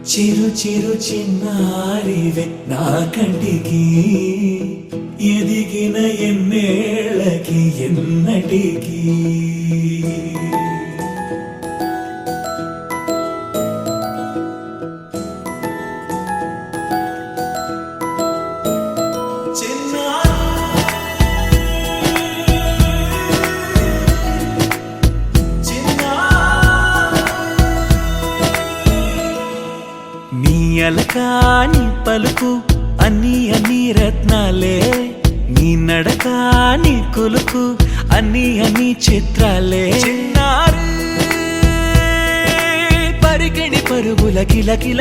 చిరు చిరు చిన్నారివే నా కంటికి ఎదిగిన ఎన్నేళ్ళకి ఎన్నటికి అలకాని పలుకు అన్ని అన్ని రత్నాలే నీ నడకాని కులుకు అన్ని అన్ని చిత్రాలే పరికిణి పరుగుల కిలకిలలాగోదారి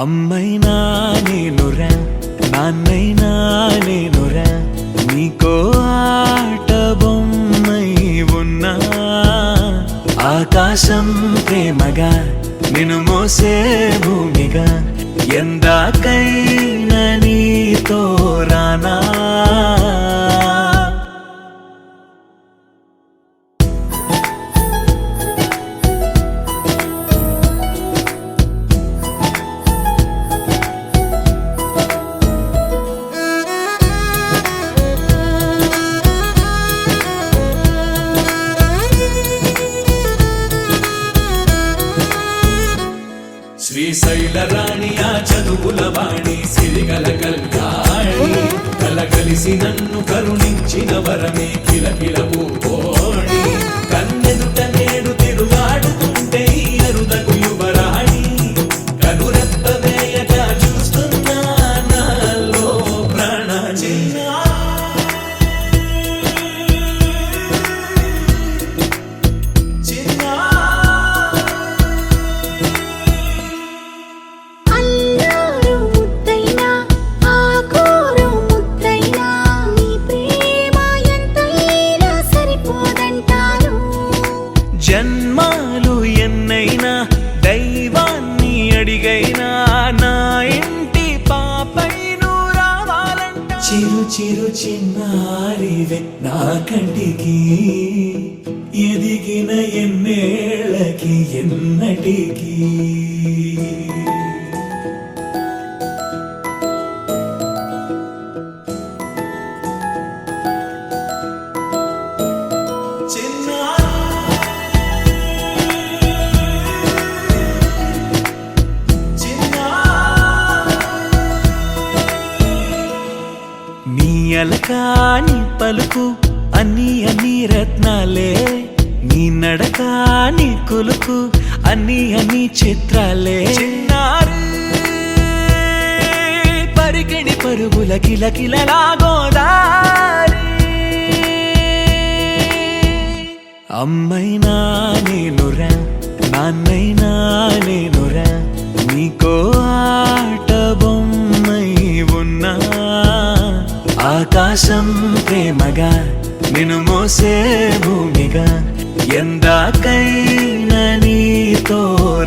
అమ్మైనా నేనురా నాన్నైనా నేనురా నీకో ఆట బొమ్మై ఉన్నా ఆకాశం ప్రేమగా నిన్ను మోసే భూమిగా ఎందాకైనా నీతో రానా శ్రీశైల రాణి ఆ చదువుల వాణి సిరిగల కల్యాణి కలగలిసి నన్ను కరుణించిన వరమే కిలకిల పూకోణి కన్నెదుట నేడు తిరుగాడుతుంటే అరుదకు యువరాణి కనురెప్ప వేయక చూస్తున్నా నాలో ప్రాణ జన్మాలు ఎన్నైనా దైవాన్ని అడిగైనా నా ఇంటి పాపైను రావాలంట చిరు చిరు చిన్నారివే నా కంటికి ఎదిగిన ఎన్నేళ్ళకి ఎన్నటికి అలకాని పలుకు అన్ని అన్ని రత్నాలే నీ నడకాని కులుకు అన్ని అన్ని చిత్రాలే పరికిణి పరుగుల కిలకిలలాగోదారి అమ్మైనా నేనురా నాన్నైనా నేనురా నీకో ఆట బొమ్మై ఉన్నా ఆకాశం ప్రేమగా నిన్ను మోసే భూమిగా ఎందాకైనా నీతో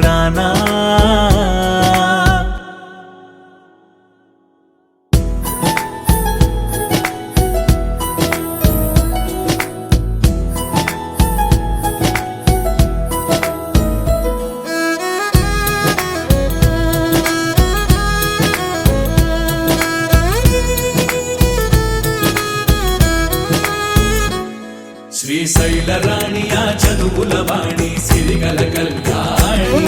రానా శ్రీశైల రాణి ఆ చదువుల వాణి సిరిగల కల్యాణి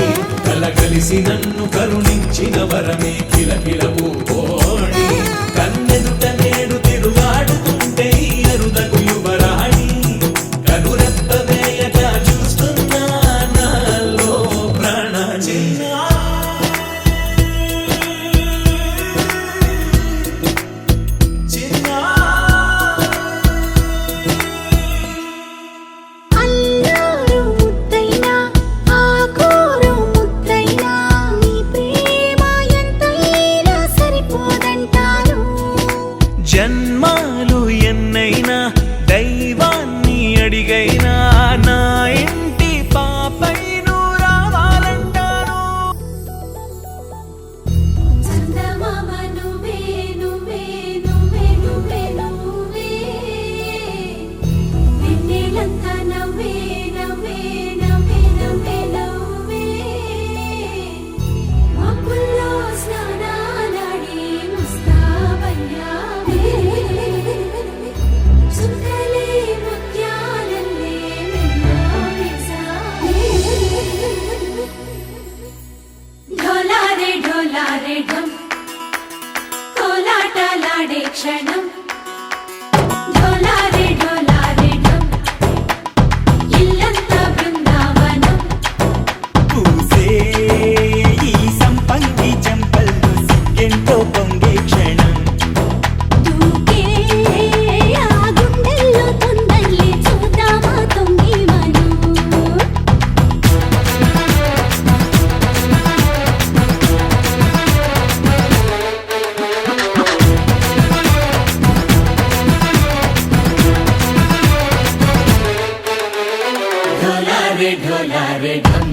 కలగలిసి నన్ను కరుణించిన వరమే కిలకిల పూకోణి కన్నెదుట నేడు తిరుగాడుతుంటే అరుదకు యువరాణి కనురెప్ప వేయక చూస్తున్నా నాలో ప్రాణ పోదండి ఢోలారే ఢం కోలాటలాడే క్షణం ఢోలారే ఢోలారే ఢం ఇల్లంతా బృందావనం పూసే ఈ సంపంగి చెంపల్లో సిగ్గెంతో పొంగే క్షణం దూకే ఆ గుండెల్లో తొందల్లి చూద్దామా తొంగి మనం ఢోలారే ఢోలారే ఢం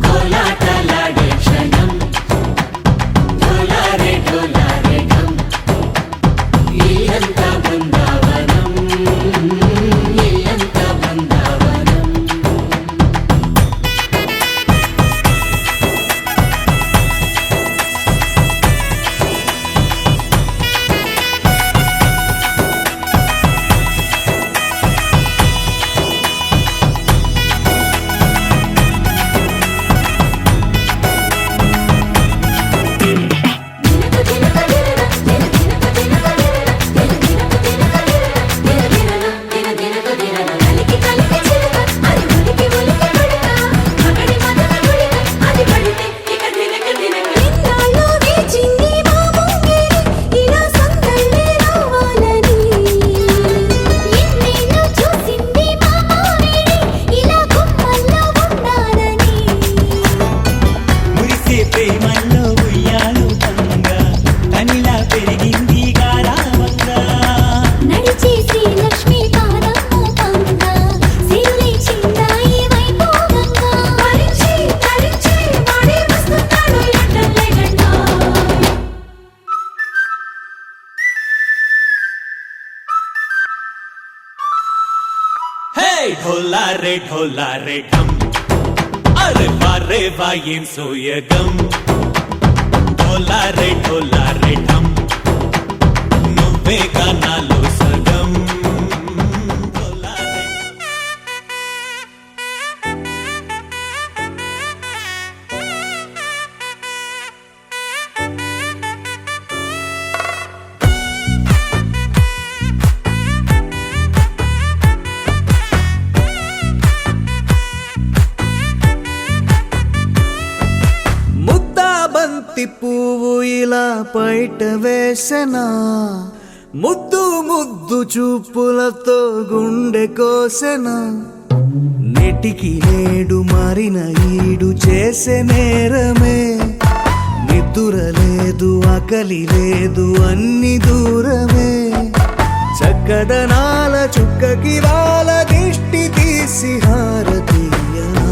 కోలాటలాడే క్షణం ఢోలారే ఢోలారే ఢం ఇల్లంతా బృందావనం ఇల్లంతా బృందావనం మురిసే ప్రేమల్లో ఉయ్యాలు పంగా తనిలా పెరిగింది గారావంగా నడిచే శ్రీలక్ష్మి పాదము పంగా సిరులై చిందాయి వైభోగంగా పరిచి తరించి వాడే వస్తున్నాడు ఎండలే గండా హే ఢోలారే ఢోలారే ఢం అరే వారే వాయేం సోయగం ఢోలారే ఢోలారే ఢం నువ్వే గానాలో సగం ఢోలారే ముద్దా బంతి పువ్వు ఇలా బయట వేసెనా ముద్దు ముద్దు చూపులతో గుండె కోసెనా నెటికి నేడు మారిన ఈడు చేసే నేరమే నిద్ర లేదు ఆకలి లేదు అన్ని దూరమే చక్కదనాల చుక్కకి వాళ్ళ దిష్టి తీసి హారతీయనా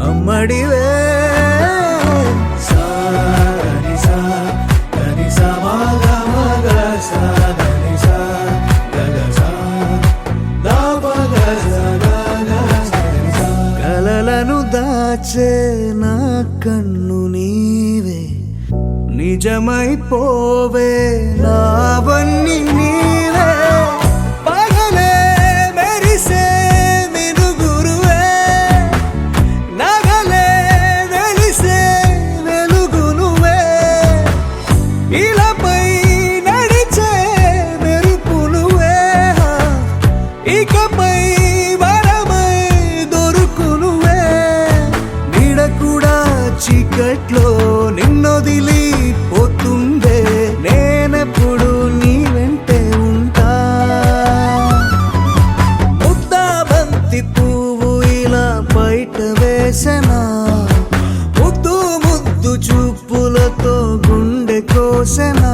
అమ్మడివే సాని సా దని సా మగ మగ సా దని సా గగ సా దా పగ సా గగ సని సా కలలను దాచే నా కన్ను నీవే నిజమైపోవే నావన్నీ నీవే పగలే మెరిసే మినుగురువే నగలే వెలిసే వెలుగు నువ్వే ఇలాపై నడిచే మెరుపు నువ్వే ఇకపై వరమై దొరుకు నువ్వే నీడ కూడా చీకట్లో నిన్నొదిలి పోతుందే నేనెప్పుడు నీ వెంటే ఉంటా ముద్దా బంతి పువ్వు ఇలా బయట వేసెనా ముద్దు ముద్దు చూపులతో గుండె కోసెనా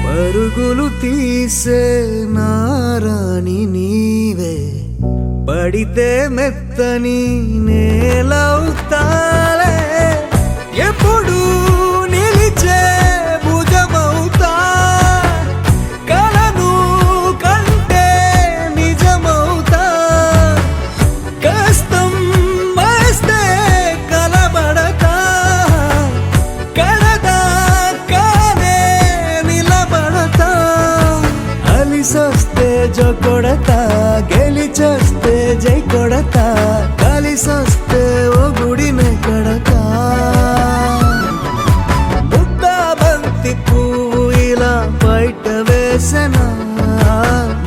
పరుగులు తీసే నారాణి నీవే పడితే మెత్తని నేలవుతాలే ఎప్పుడు నిలిచే సస్తే ఓ గుడినే కడతా ముద్దా బంతి పువ్వు ఇలా బయట వేసెనా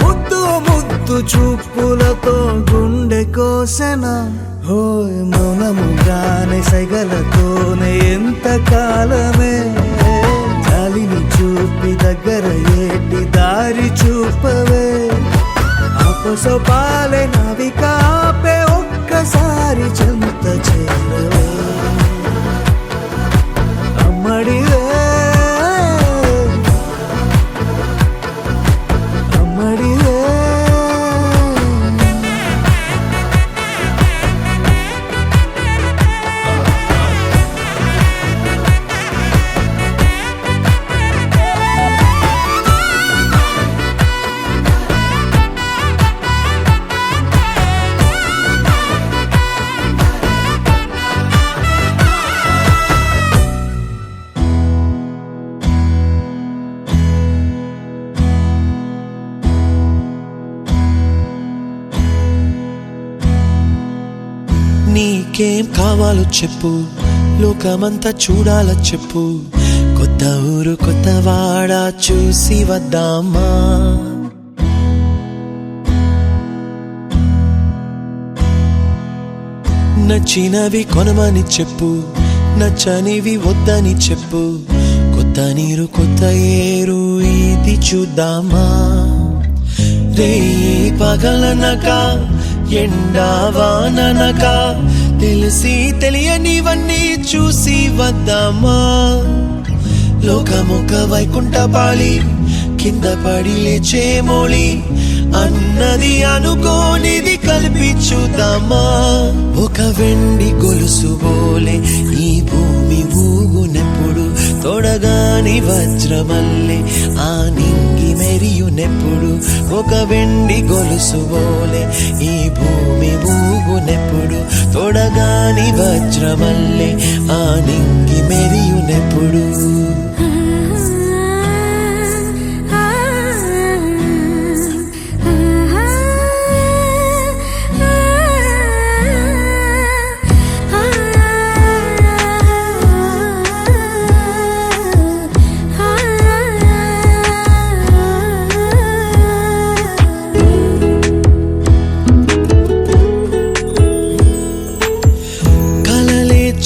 ముద్దు ముద్దు చూపులతో గుండె కోసెనా హోయ్ మౌనముగానే సైగలతోనే ఎంత కాలమే జాలిని చూపి దగ్గర ఏటి దారి చూపవే అపసపాలే నవికాపే ఒక్కసారి చెంత చేరవే అమ్మడివే అమ్మడివే నీకేం కావాలో చెప్పు, లోకమంతా చూడాలో చెప్పు, కొత్త ఊరు కొత్త వాడ చూసి వద్దామా. నచ్చినవి కొనమని చెప్పు, నచ్చనివి వద్దని చెప్పు, కొత్త నీరు కొత్త ఏరు ఇది చూద్దామా. రే పగలనక ఎండావాననక తెలిసి తెలియనివన్నీ చూసి వద్దామా. లోకమొక వైకుంఠపాళి కింద పడి లేచే మోళి అన్నది అనుకోనిది కలిపి చూద్దామా. ఒక వెండి గొలుసు బోలే ఈ భూమి ఊగునెప్పుడు, తొడగాని వజ్రమల్లే ఆ నింగి మెరియునెప్పుడు. ఒక వెండి గొలుసు బోలే ఈ భూమి ఊగునెప్పుడు, తొడగాని వజ్రమల్లే ఆ నింగి మెరియునెప్పుడు.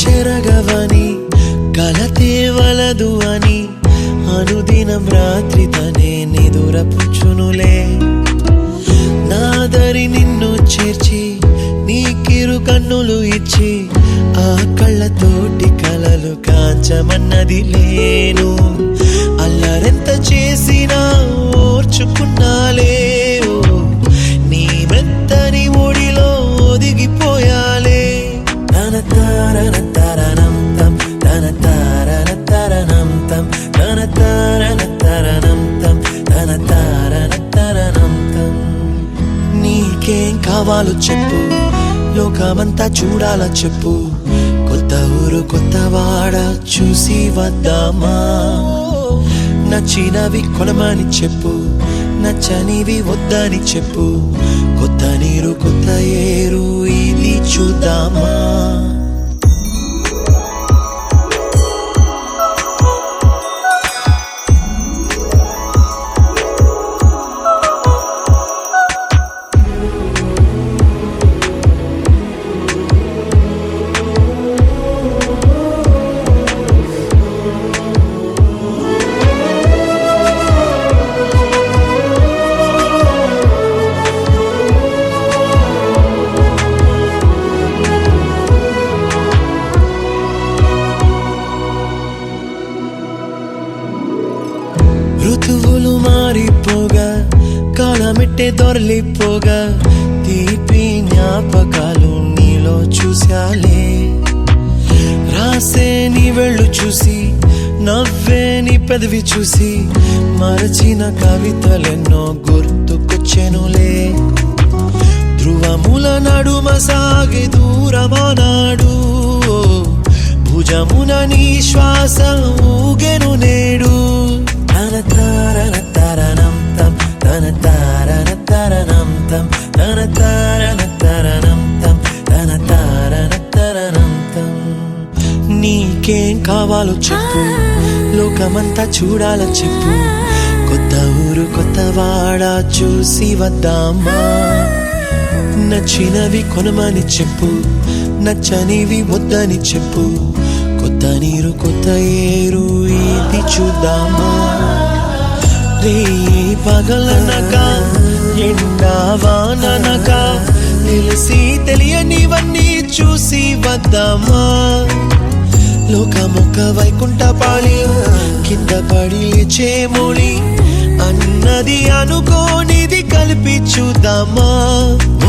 చెరగవని కలతే వలదు అని అనుదినం రాత్రి తనే నిదురపుచ్చునులే. నాదరి నిన్ను చేర్చి నీకిరు కన్నులు ఇచ్చి ఆ కళ్ళతోటి కలలు కాంచమన్నది లేను. అల్లరెంత చేసినా ఓర్చుకున్నాలే, నీ మెత్తని ఒడిలో ఒదిగిపోయాలే. తన తారన తరణం తం తన తారన తరణం తం తన తారన తరణం తం తన తారన తరణం తం. నీకేం కావాలో చెప్పు, లోకమంతా చూడాలో చెప్పు, కొత్త ఊరు కొత్త వాడ చూసి వద్దామా. నచ్చినవి కొనమని చెప్పు, నచ్చనివి వద్దని చెప్పు, కొత్త నీరు కొత్త ఏరు ఇది చూద్దామా. ఋతువులు మారిపోగా కాలమెట్టే దొరలిపోగా తీపి జ్ఞాపకాలు నీలో చూశాలే. రాసే నీ వెళ్ళు చూసి నవ్వే నీ పెదవి చూసి మరచిన కవితలెన్నో గుర్తుకొచ్చెనులే. ధ్రువముల నడుమ సాగే దూరమానాడు, భుజమున నీ శ్వాస ఊగెను నేడు. తన తారన తరణం తం తన తారన తరణం తం తన తారన తరణం తం తన తార కావాలో చెప్పు, లోకమంతా చూడాల చెప్పు, కొత్త ఊరు కొత్త వాడ చూసి వద్దామా, నచ్చినవి కొనమని చెప్పు, నచ్చనివి వద్దని చెప్పు, కొత్త నీరు కొత్త ఏరు ఇది చూద్దామా, రే పగలనక ఎండా వాననక తెలిసి తెలియనివన్నీ చూసి వద్దామా, లోకమొక్క వైకుంఠపాళి కింద పడి లేచే మోళి అన్నది అనుకోనిది కలిపి చూద్దామా,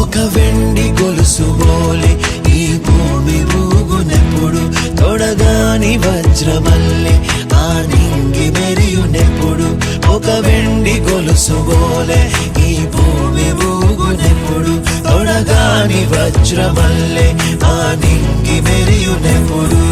ఒక వెండి గొలుసు బోలే ఈ భూమి ఊగునెప్పుడు, తొడగాని వజ్రమల్లె ఆ నింగి మెరియునెప్పుడు, ఒక వెండి గొలుసు బోలే ఈ భూమి ఊగునెప్పుడు, తొడగాని వజ్రమల్లె ఆ నింగి మెరియునెప్పుడు.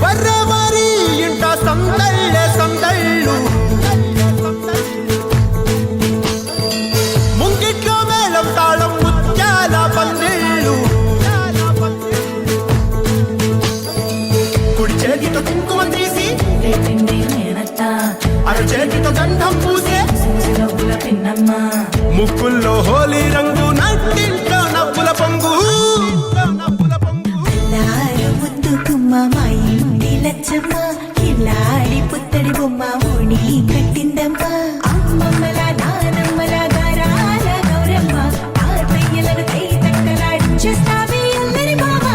ಬರ್ರವರಿ ಇಂಟ ಸಂದಳ್ಳೆ ಸಂದಳ್ಳು ముంగిట్లో మేళం తాళం ముత్యాల పందిళ్ళు, కుడి చేతితో కుంకుమ తీసి అర చేతితో గంధం పూసే ముక్కుల్లో హోలీ రంగు, నట్టింట్లో నవ్వుల పొంగు. ముద్దు గుమ్మ మా ఇంటి లచ్చమ్మ, కిల్లాడి పుత్తడి బొమ్మ ఓణి కట్టిందమ్మ, అమ్మమ్మల నానమ్మల గారాల గౌరమ్మ, తాతయ్యలను కై తట్టలాడించేస్తావే అందరి బావ,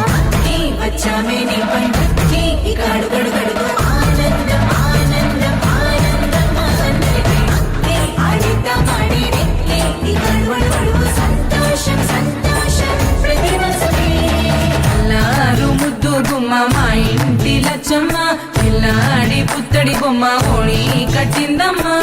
వచ్చామే నీ పండుగకి ఇకాడు గడుగడుగు ఆనందం ఆనందం ఆనందం అందరికీ ఆడిద్దాం ఆడి రెక్కి ఇకాడు గడుగడుగు సంతోషం సంతోషం ప్రతి మనసుకి. అల్లారు ముద్దు గుమ్మ మా ఇంటి లచ్చమ్మ, పిల్లాడి పుత్తడి బొమ్మ ఓణి కట్టిందమ్మా.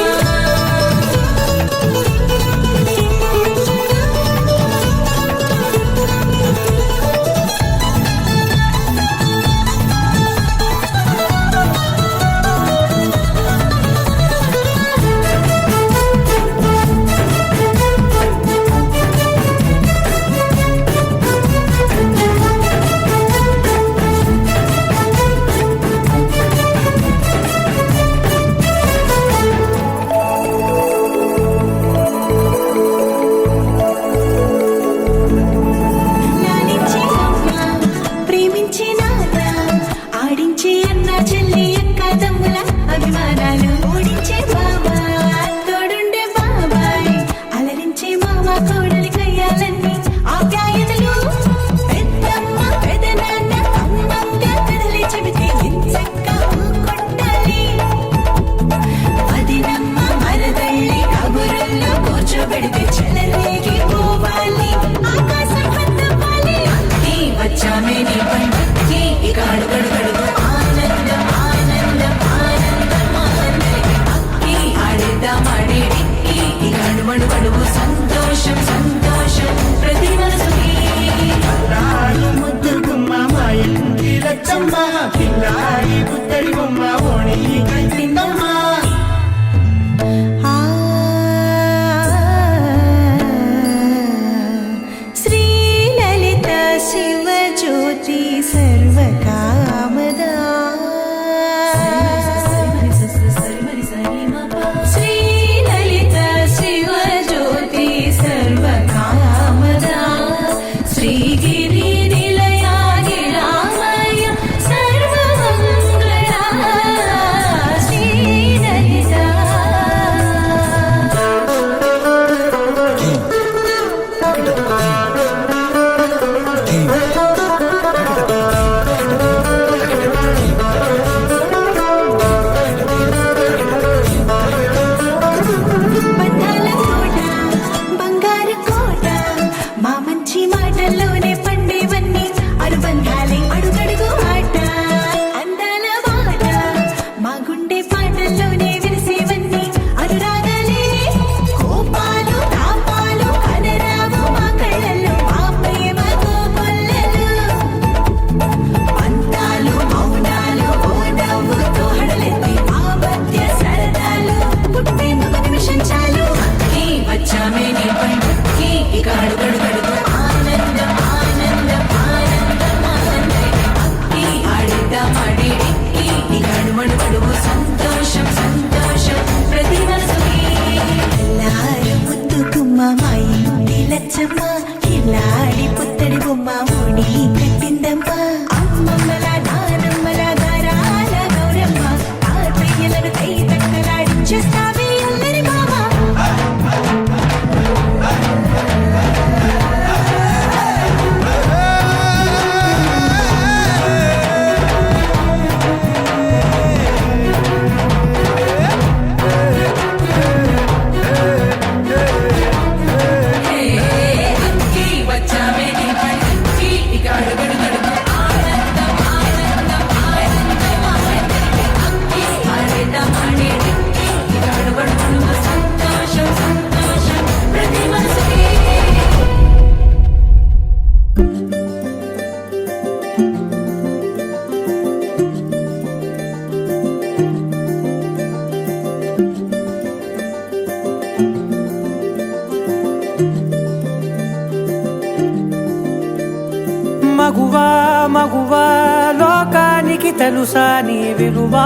నీకి తెలుసా నీ విలువా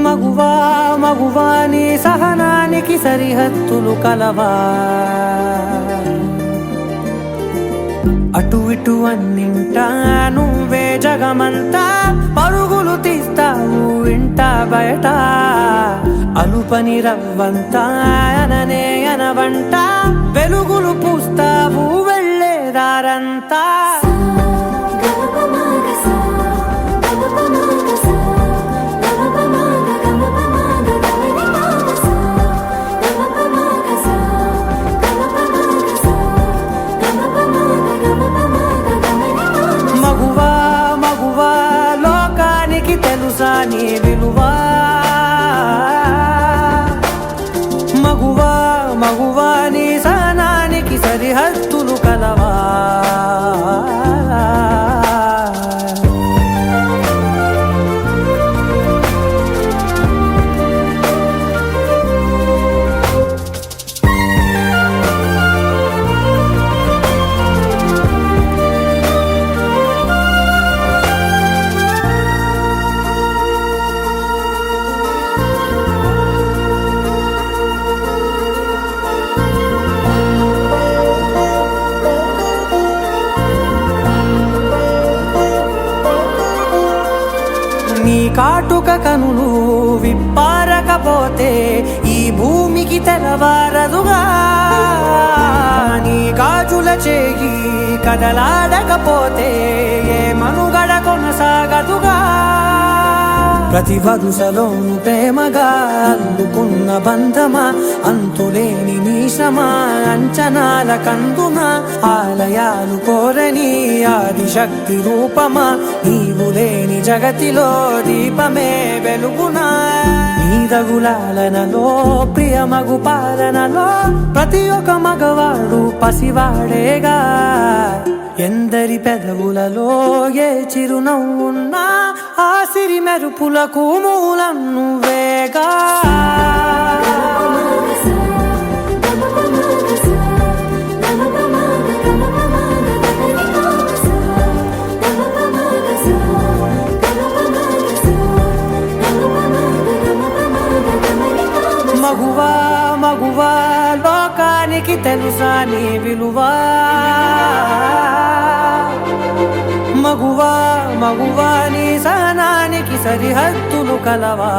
మగువా మగువా నీ సహనానికి సరిహద్దులు కలవా అటు ఇటు అన్నింటా నువ్వే జగమంతా పరుగులు తీస్తావు ఇంట బయట అలుపని రవ్వంతా అననే అనవంట వెలుగులు పూస్తావు వెళ్ళేదారంతా మగువా మగువా లోకానికి తెలుసా నీ విలువా మగువా మగువా నీ సహనానికి సరిహద్దులు కలవా నీ కాటుక కనులు విప్పారకపోతే ఈ భూమికి తెలవారదుగా నీ గాజుల చేయి కదలాడకపోతే ఏ మనుగడ కొనసాగదుగా ప్రతి వరుసలోను ప్రేమగా అల్లుకున్న బంధమా అంతులేని నీశమా అంచనాల కందున ఆలయాలు కోరని ఆదిశక్తి రూపమా నీవు లేని జగతిలో దీపమే వెలుగునా నీదగులాలనలో ప్రియమగు పాలనలో ప్రతి ఒక్క మగవాడు పసివాడేగా ఎందరి పెదవులలో ఏ చిరునవ్వున్నా ఆ సిరి మెరుపులకు మూలం నువ్వేగా మగువా మగువా లోకానికి తెలుసా నీ విలువా మగువా మగువా నీ సహనానికి సరిహద్దులు కలవా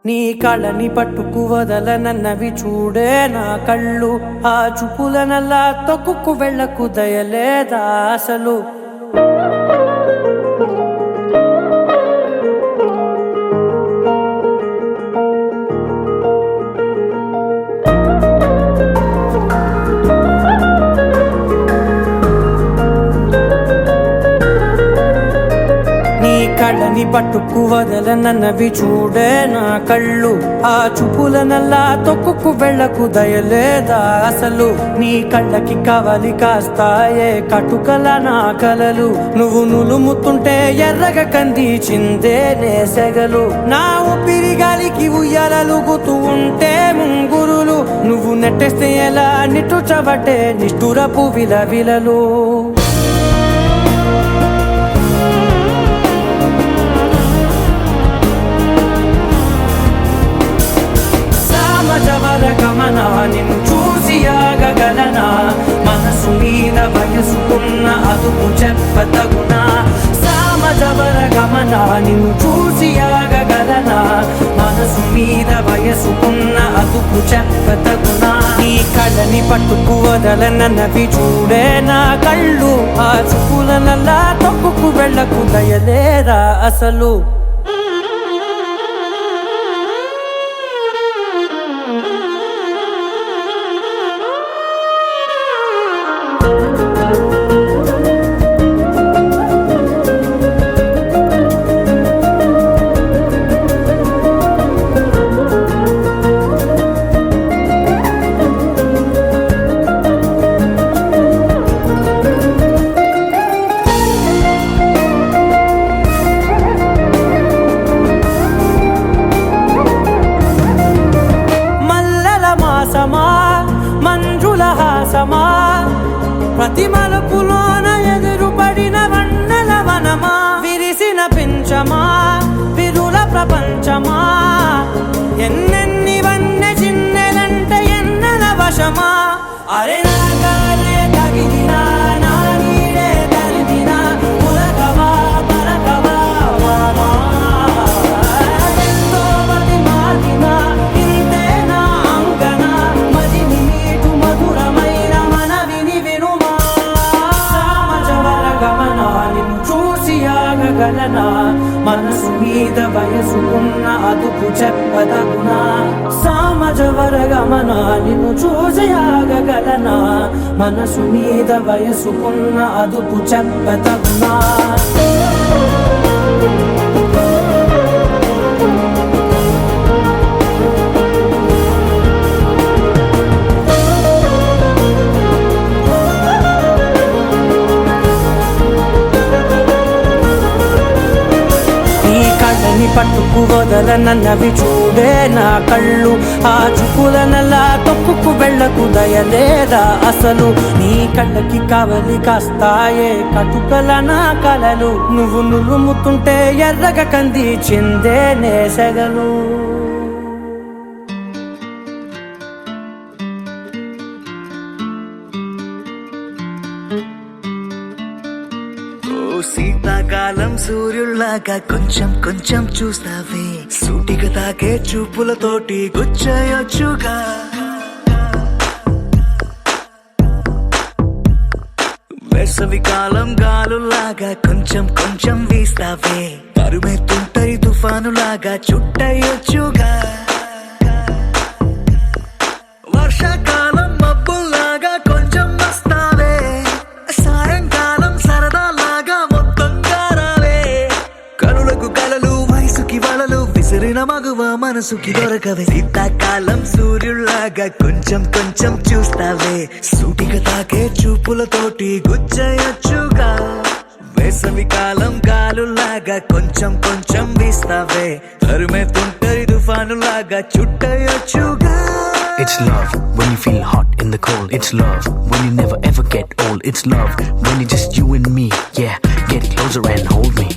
నీ కళని పట్టుకు వదలనన్నవి చూడే నా కళ్ళు ఆ చూపులనల్లా తొక్కుకు వెళ్ళకు దయలేదా అసలు కళ్ళని పట్టుకు వదలనన్నవి చూడే నా కళ్ళు ఆ చూపులనల్లా తొక్కుకు వెళ్ళకు దయలేదా అసలు నీ కళ్ళకి కవలి కాస్తాయే కటుకల నా కలలు నువ్వు నులుముతుంటే ఎర్రగ కందిచిందే నేసెగలు నా ఊపిరి గాలికి ఉయ్యాలలుగుతూ ఉంటే ముంగురులు నువ్వు నెట్టేస్తే ఎలా నిట్టుచబట్టే నిష్ఠురపు విలవిలలు గమనా నిన్ను చూసి ఆగగలనా మనసు మీద వయసుకున్న అదుపు చెప్పతగునా సామజవర గమనా నిన్ను చూసి ఆగగలనా మనసు మీద వయసుకున్న అదుపు చెప్పతగునా నీ కళ్ళని పట్టుకు వదలనన్నవి చూడే నా కళ్ళు ఆ చూపులనల్లా తొక్కుకు వెళ్ళకు దయలేరా అసలు మంజుల హాసమా ప్రతి మలుపులోన ఎదురుపడిన వన్నెల వనమా విరిసిన పించమా విరుల ప్రపంచమా ఎన్నెన్ని వన్నె చిన్నెలంటే ఎన్నెల వశమా అరే నాగాలే తగిలినా నా నీడే తరిమినా పులకవా పలకవా వామా ఎంతో మతి మాటినా ఇంతే నా అంగన మదిని నీటు మధురమైన మనవిని వినుమా సామజవర గమనా నిన్ను చూసి ఆగగలనా మనసు మీద వయసుకున్న అదుపు చెప్పదగునా సామజవర గమనా నిన్ను చూసి ఆగగలనా మనసు మీద వయసుకున్న అదుపు చెప్పదగునా పట్టుకు వదలనన్నవి చూడే నా కళ్ళు ఆ చూపులనల్లా తొక్కుకు వెళ్ళకు దయలేదా అసలు నీ కళ్ళకి కావలి కాస్తాయే కటుకల నా కలలు నువ్వు నులుముతుంటే ఎర్రగ కంది చిందే నేసగలు శీతాకాలం సూర్యుల్లాగా కొంచెం కొంచెం చూస్తావే సూటిగా తాకే చూపులతోటి గుచ్చయొచ్చుగా వేసవి కాలం గాలులాగా కొంచెం కొంచెం వీస్తావే తరుమెత్తుంటరి తుఫానులాగా చుట్టయొచ్చుగా వర్షాకాలం మబ్బుల్లాగా కొంచెం వస్తావే సాయంకాలం సరదాలాగా మొత్తంగా రావే కనులకు కలలు వయసుకి వలలు విసిరిన మగువ మనసుకి దొరకవే శీతాకాలం సూర్యుల్లాగా కొంచెం కొంచెం చూస్తావే సూటిగా తాకే చూపులతోటి గుచ్చయొచ్చుగా వేసవి కాలం గాలులాగా కొంచెం కొంచెం వీస్తావే తరుమెత్తుంటరి తుఫానులాగా చుట్టయొచ్చుగా It's love when you feel hot in the cold. It's love when you never ever get old. It's love when it's just you and me. Yeah, get closer and hold me.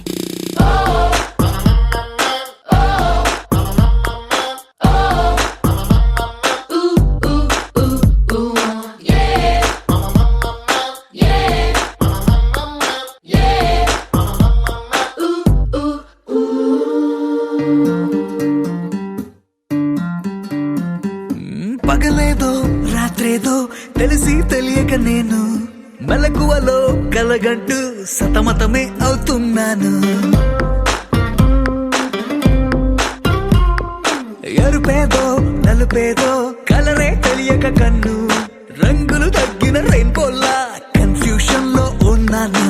పగలేదో రాత్రేదో తెలిసి తెలియక నేను మెలకువలో కలగంటూ సతమతమే అవుతున్నాను ఎరుపేదో నలుపేదో కలరే తెలియక కన్ను రంగులు తగ్గిన రెయిన్బోలా confusion లో ఉన్నాను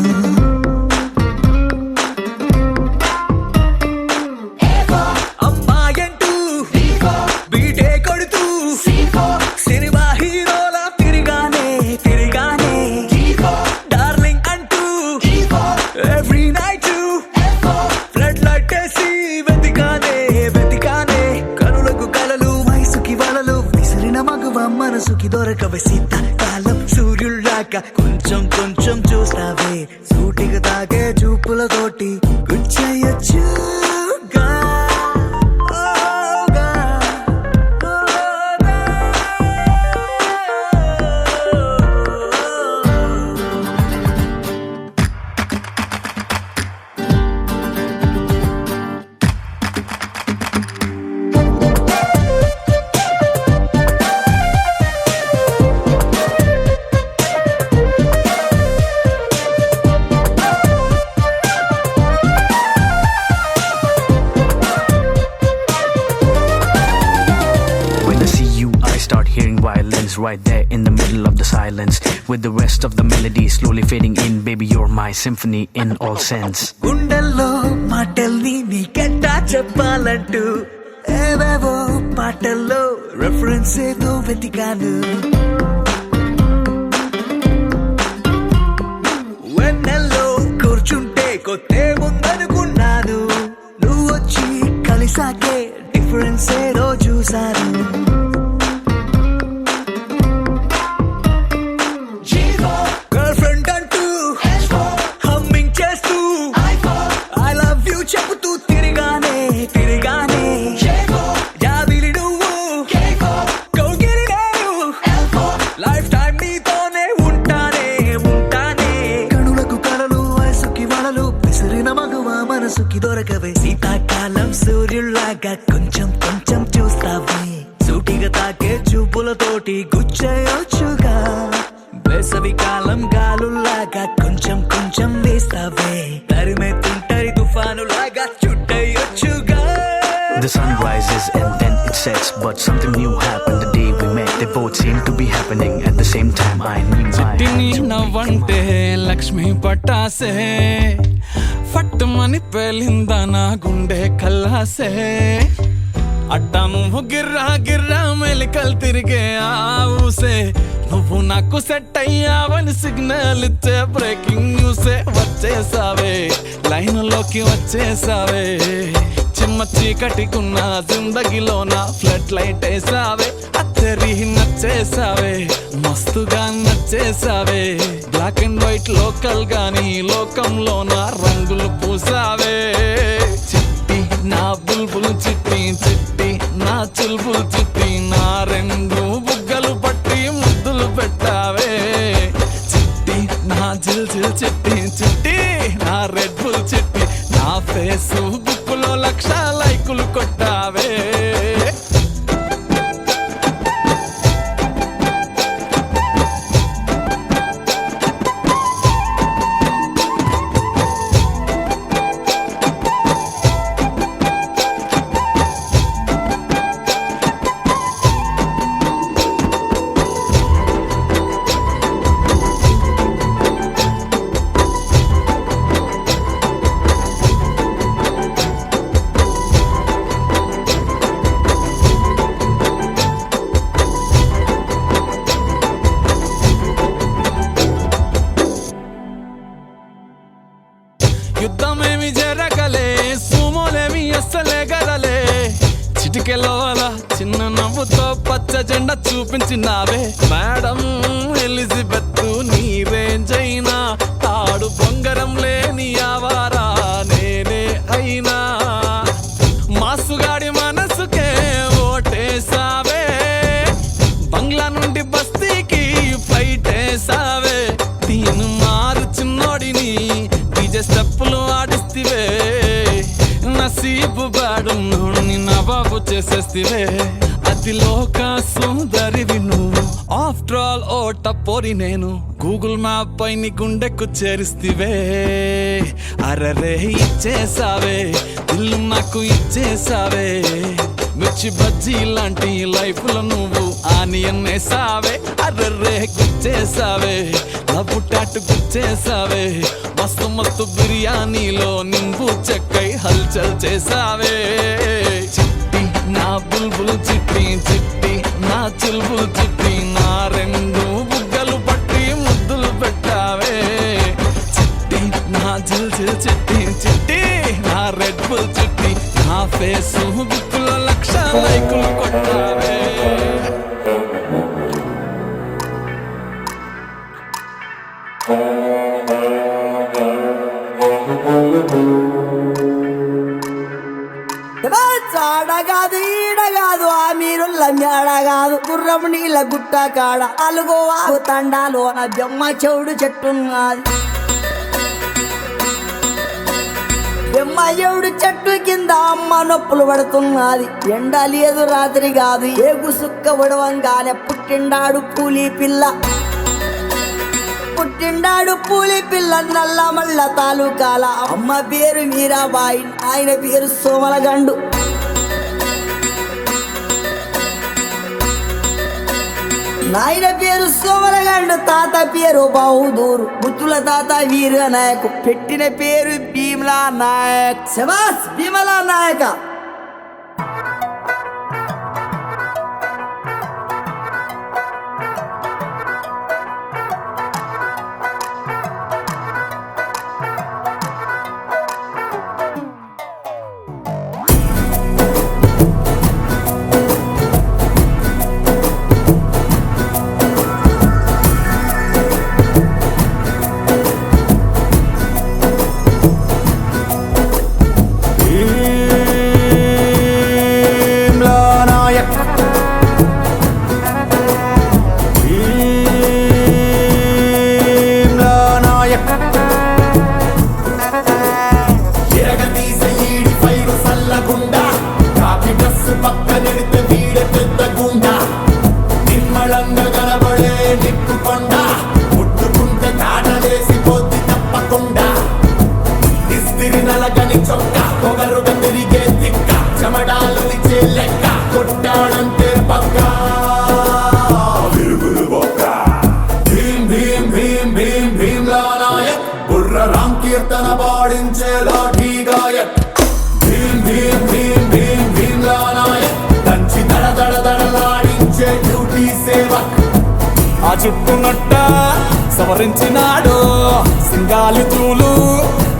అమ్మాయంటూ బీటే కొడుతూ సినిమా హీరోలా తిరిగానే తిరిగానే డార్లింగ్ అంటూ ఎవ్రీ నైట్ ఫ్లడ్ లైట్ వేసి వెతికానే వెతికానే కనులకు కలలు వయసుకి వలలు విసిరిన మగువ మనసుకి దొరకవే శీతాకాలం సూర్యుల్లాగా కొంచెం కొంచెం చూస్తావే సూటిగా తాగే చూపులతోటి గుచ్చయొచ్చుగా violence right there in the middle of the silence. With the rest of the melody slowly fading in, baby, you're my symphony in all sense. గుండెల్లో మాటల్ని నీకెట్టా చెప్పాలంటూ ఏవేవో పాటల్లో రెఫరెన్స్ ఏదో వెతికాను. వెన్నెల్లో కూర్చుంటే కొత్తే ఉందనుకున్నాను. నువ్వు వచ్చి కలిసాకే డిఫరెన్స్ ఏదో చూశాను. గర్ల్ ఫ్రెండ్ అంటూ హమ్మింగ్ చేస్తూ ఐ లవ్ యూ చెబుతూ తిరిగానే జాబిలి నువ్వు కౌగిలి నేను లైఫ్ టైం నీతోనే ఉంటానే కనులకు కలలు వయసుకి వలలు విసిరిన మగువ మనసుకి దొరకవే. శీతాకాలం సూర్యుల్లాగా కొంచెం చూస్తావే. సూటిగా తాకే చూపులతోటి గుచ్చేయొచ్చుగా. వేసవి కాలం గాలుల్లాగా కొంచెం వేస్తావే. తరిమెత్తుంటరి తుఫానులాగా చుట్టయొచ్చుగా. The sun rises and then it sets, but something new happened the day we met. They both seem to be happening at the same time. I knew చిట్టిని నవ్వంటే Lakshmi పట్టాసే, ఫట్టుమని పేలిందా నా గుండె కల్లాసే. అట్టా నువ్వు గిర్రా మెలికలు తిరిగే ఆవుసే. నువ్వు నాకు సెట్ అయ్యావని సిగ్నల్ ఇచ్చే బ్రేకింగ్ న్యూసే. వచ్చేసావే లైన్లోకి వచ్చేసావే. చిమ్మ చీకటికున్న జిందగీలోన ఫ్లడ్ లైట్ వేసావే. అత్తరి నచ్చేసావే, మస్తుగా నచ్చేసావే. బ్లాక్ అండ్ వైట్ లోకల్ గాని లోకంలోన రంగులు పూసావే. చిట్టి నా బుల్బుల్ చిట్టి నా చుల్బుల్ చిట్టి. నా రెండు బుగ్గలు పట్టి ముద్దులు పెట్టావే. చిట్టి నా జిల్ చిట్టి నా రెడ్ బుల్ చిట్టి. నా ఫేస్బుక్ లో 1,00,000 లైకులు కొట్టావే. యుద్ధమేమి జరగలే, సుమోలేమి అస్సలే గదలే. చిటికెలోల చిన్న నవ్వుతో పచ్చ జెండా చూపించినావే. మేడం ఎలిజబెత్ నీ రేంజ్ అయినా, తాడు బొంగరం లేని ఆవారా నేనే అయినా. మాసుగాడి మనసుకే ఓటేసావే. బంగ్లా నుండి బస్తీకి ఫ్లైట్ వేసావే. దీని మారు చిన్నోడిని డీజే స్టెప్పులు ఆడిస్తివే. నసీబు బాడున్నోడిని నవాబు చేసేస్తివే. అది లోక సుందరివి నువ్వు, ఆఫ్టర్ ఆల్ ఓ టపోరి నేను. గూగుల్ మ్యాప్ పై నీ గుండెకు చేరిస్తివే. అరరే ఇచ్చేసావే, ఇల్లు నాకు ఇచ్చేసావే. మిర్చి బజ్జీ లాంటి లైఫ్ లో నువ్వు ఆనియన్ వేసావే. అర్రర్రే గుచ్చేసావే, లవ్వు టాటు గుచ్చేసావే. మస్తు బిర్యానీలో నింబు చెక్కై హల్చల్ చేసావే. చిట్టి నా బుల్బుల్ చిట్టి నా చుల్బుల్ చిట్టి. నా రెండు బుగ్గలు పట్టి ముద్దులు పెట్టావే. చిట్టి నా జిల్ చిట్టి నా రెడ్ బుల్ చిట్టి. నా ఫేస్బుక్ లో 1,00,000 లైకులు కొట్టావే. చాడగాదు ఈడగాదు ఆ మీరుల్ల మేడగాదు. గుర్రం నీళ్ళ గుట్ట కాడ అలుగోవాగు తండాలోన బెమ్మ చెవుడు చెట్టున్నది. బెమ్మ చెవుడు చెట్టు కింద అమ్మ నొప్పులు పడుతున్నది. ఎండ లేదు రాత్రి కాదు, ఏగు సుక్క ఉడవంగానే పుట్టిండాడు పూలి పిల్ల. పుట్టిండాడు పూలి పిల్ల నల్ల మల్ల తాలూకాల. అమ్మ పేరు మీరాబాయి, ఆయన పేరు నాయన పేరు సోమరగండు, తాత పేరు బహదూరు, ముత్తుల తాత వీర నాయక్, పెట్టిన పేరు భీమలా నాయక్. శబాస్ భీమలా నాయక. కీర్తన పాడించే లాఠీ గాయక్. భీం భీం భీం భీం భీమ్లా నాయక్, దంచి దడ దడ దడలాడించే డ్యూటీ సేవక్. ఆ చుట్టునట్ట సవరించినాడు, సింగాలి చూలు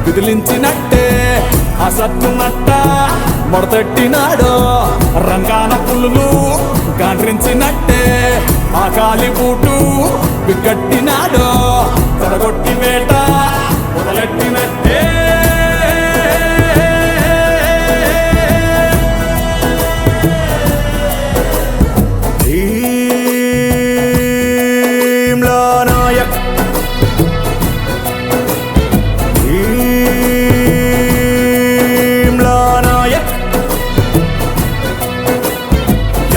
విదిలించినట్టే. ఆ సత్తునట్ట మొడతెట్టినాడు, రంగాన పులులు గాండ్రించినట్టే. ఆ కాలి బూటు బిగ్గట్టినాడు, తొడగొట్టి వేట మొదలెట్టినట్టే. భీమ్లా నాయక్, భీమ్లా నాయక్.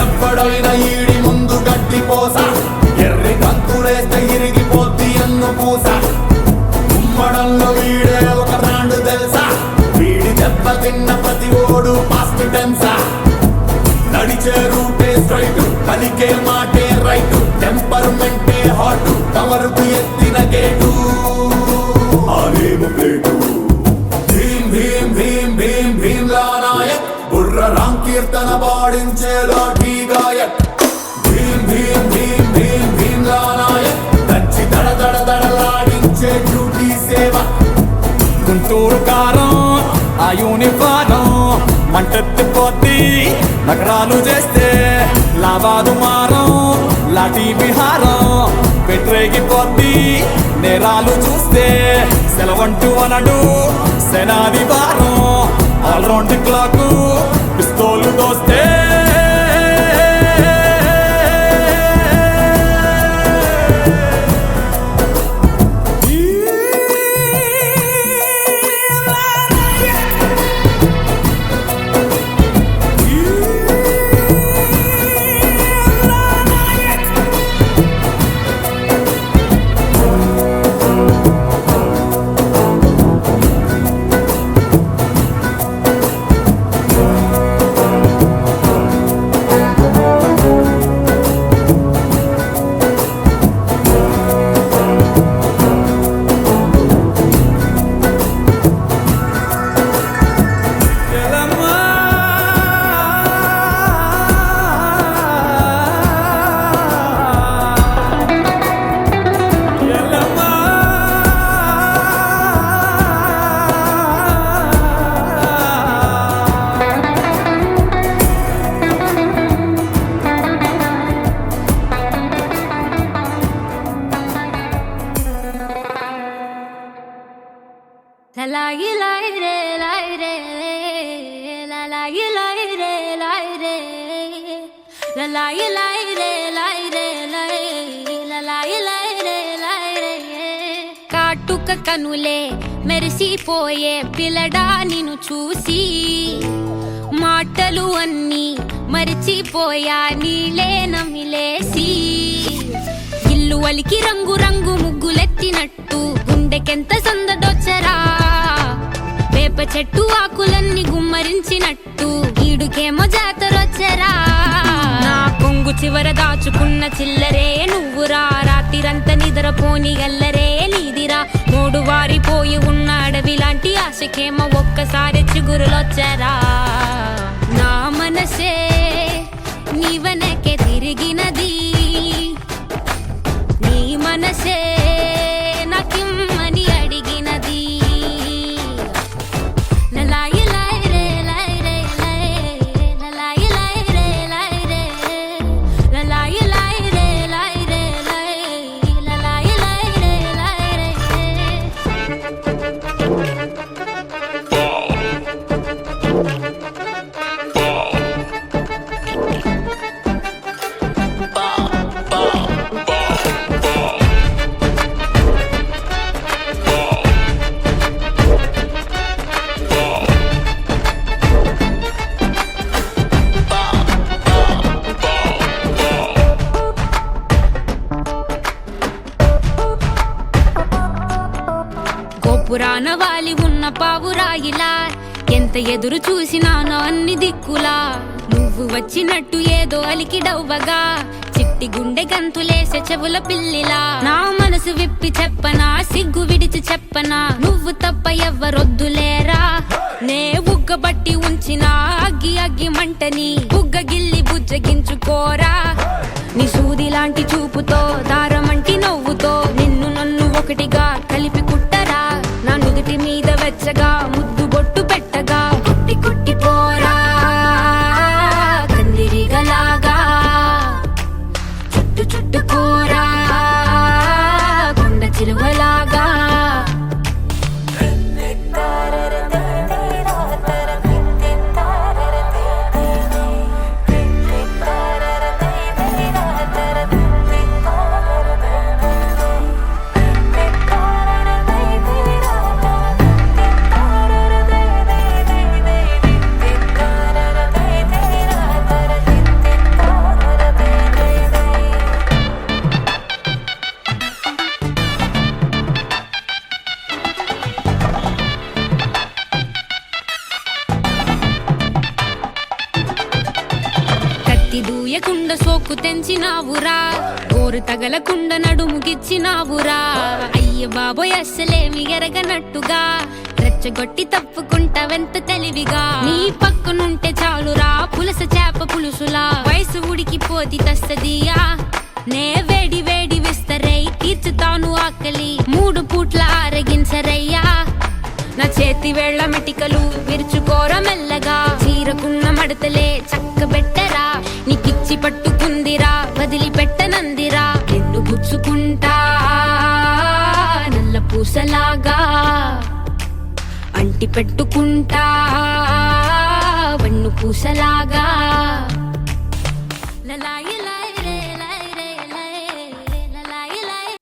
ఎవ్వడైనా ఈడి ముందు గడ్డి పోస, ఎర్రి కంతులేస్తే ఇరిగిపోద్ది ఎన్ను పూస. ఉమ్మడంలో వీడే ఒక బ్రాండ్ తెలుసా, వీడి దెబ్బ తిన్న ప్రతి ఓడు పాస్ట్ టెన్సా. నడిచే రూటే స్ట్రైట్, పలికే మాటే రైట్, టెంపర్మెంటే హాట్, కవరుకు ఎత్తిన గేటు ఆనేము ప్లేటు. భీం భీం భీం భీం భీమ్లా నాయక్, బుర్ర రామ్ కీర్తన పాడించే లాఠీ గాయక్. భీం భీం భీం భీం భీమ్లా నాయక్, దంచి దడ దడ దడలాడించే డ్యూటీ సేవ. గుంటూరు కారం ఆ యూనిఫారం మంటెత్తిపోద్ది నగరాలు చేస్తే. లావాదు మారం లాఠీ విహారం పెట్టరేగిపోద్ది నేరాలు చూస్తే. సెలవంటూ అనడు సెనాది వారం, ఆల్రౌండ్ క్లాక్ పిస్తోలు దోస్తే. కాటుక కనులే మెరిసిపోయే పిల్లడా నిన్ను చూసి. మాటలు అన్నీ మరిచిపోయా నీలే నమిలేసి. ఇల్లు వలికి రంగు రంగు ముగ్గులెత్తినట్టు గుండెకెంత సందడొచ్చరా. వేప చెట్టు ఆకులన్నీ గుమ్మరించినట్టు ఈడుకేమో జాతరొచ్చరా. నాకు కొంగు చివర దాచుకున్న చిల్లరే నువ్వురా రాత్రిరంతా నిద్రపోని గల్లరే నీదిరా మూడు వారిపోయి ఉన్న అడవి లాంటి ఆశకేమ ఒక్కసారి చిగురులొచ్చారా నా మనసే నీవనకే తిరిగినది నీ మనసే నాకిమ్మని అడిగినది లలాయి లాయి రే లాయి రే లాయి లలాయి లాయి రే లాయి రే లలాయి లాయి రే లాయి రే లాయి లలాయి లాయి రే లాయి రే గోపురాన వాలి ఉన్న పావురాయిలా ఎంత ఎదురు చూసినానో అన్ని దిక్కులా నువ్వు వచ్చినట్టు ఏదో అలికిడవ్వగా చిట్టి గుండె గంతులేసే చెవుల పిల్లిలా నా మనసు విప్పి చెప్పనా సిగ్గు విడిచి చెప్పనా నువ్వు తప్ప ఎవ్వరొద్దులేరా నే బుగ్గబట్టి ఉంచిన అగ్గి అగ్గి మంటని బుగ్గ గిల్లి బుజ్జగించుకోరా నీ సూది లాంటి చూపుతో దారమంటి నవ్వుతో నిన్ను నన్ను ఒకటిగా కలిపి కుట్టరా నా నుదుటి మీద వెచ్చగా ముద్దు బొట్టు పెట్టగా కుట్టి కుట్టి పోరా కందిరిగలాగా చుట్టు చుట్టుకోరా కొండ చిలువలాగా దూయకుండ సోకు తెంచినావురా గోరు తగలకుండ నడుముగిచ్చినావురా అయ్య బాబోయ్ అస్సలేమి ఎరగనట్టుగా రెచ్చగొట్టి తప్పుకుంటావెంత తెలివిగా నీ పక్కనుంటే చాలురా పులస చేప పులుసులా వయసు ఉడికిపోతి తస్తదియా నే వేడి వేడి విస్తరై తీర్చుతాను ఆకలి 3 పూట్ల ఆరగించరయ్యా నా చేతి వేళ్ల మెటికలు విరుచుకోర మెల్లగా చీరకున్న మడతలే చక్కబెట్టరా నీకిచ్చి పట్టుకుందిరా వదిలిపెట్టనందిరా నిన్ను గుచ్చుకుంటా నల్ల పూసలాగా అంటి పెట్టుకుంటా వన్ను పూసలాగా లలాయి లాయి రే లాయి రే లాయి లలాయి లాయి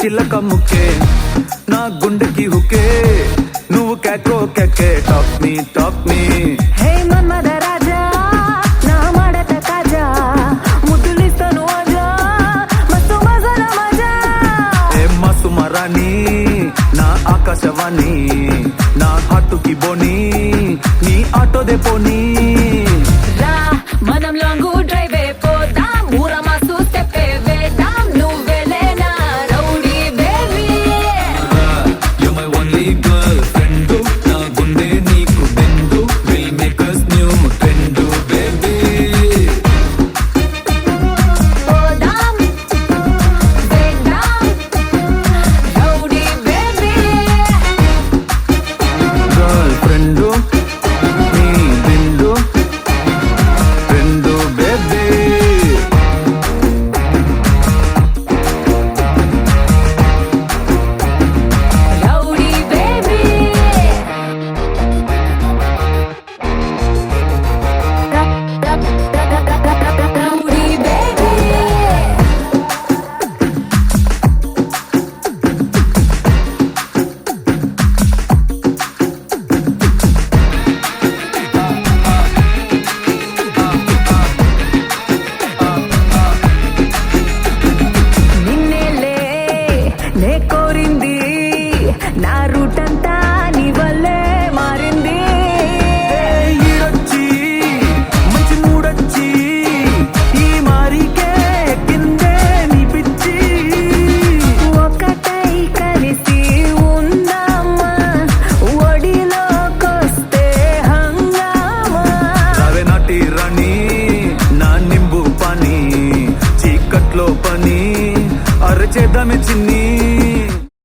చిల్లక ముక్కే నా గుండెకి హుకే నువ్వు కేకో కేకే టాక్ మీ హే మన్మద రాజా నా మడత కాజా ముద్దులిస్తాను ఆజా మస్తు మజాల మజా ఏ మస్తు మరాని నా ఆకాశవాణి నా హాటుకి బోని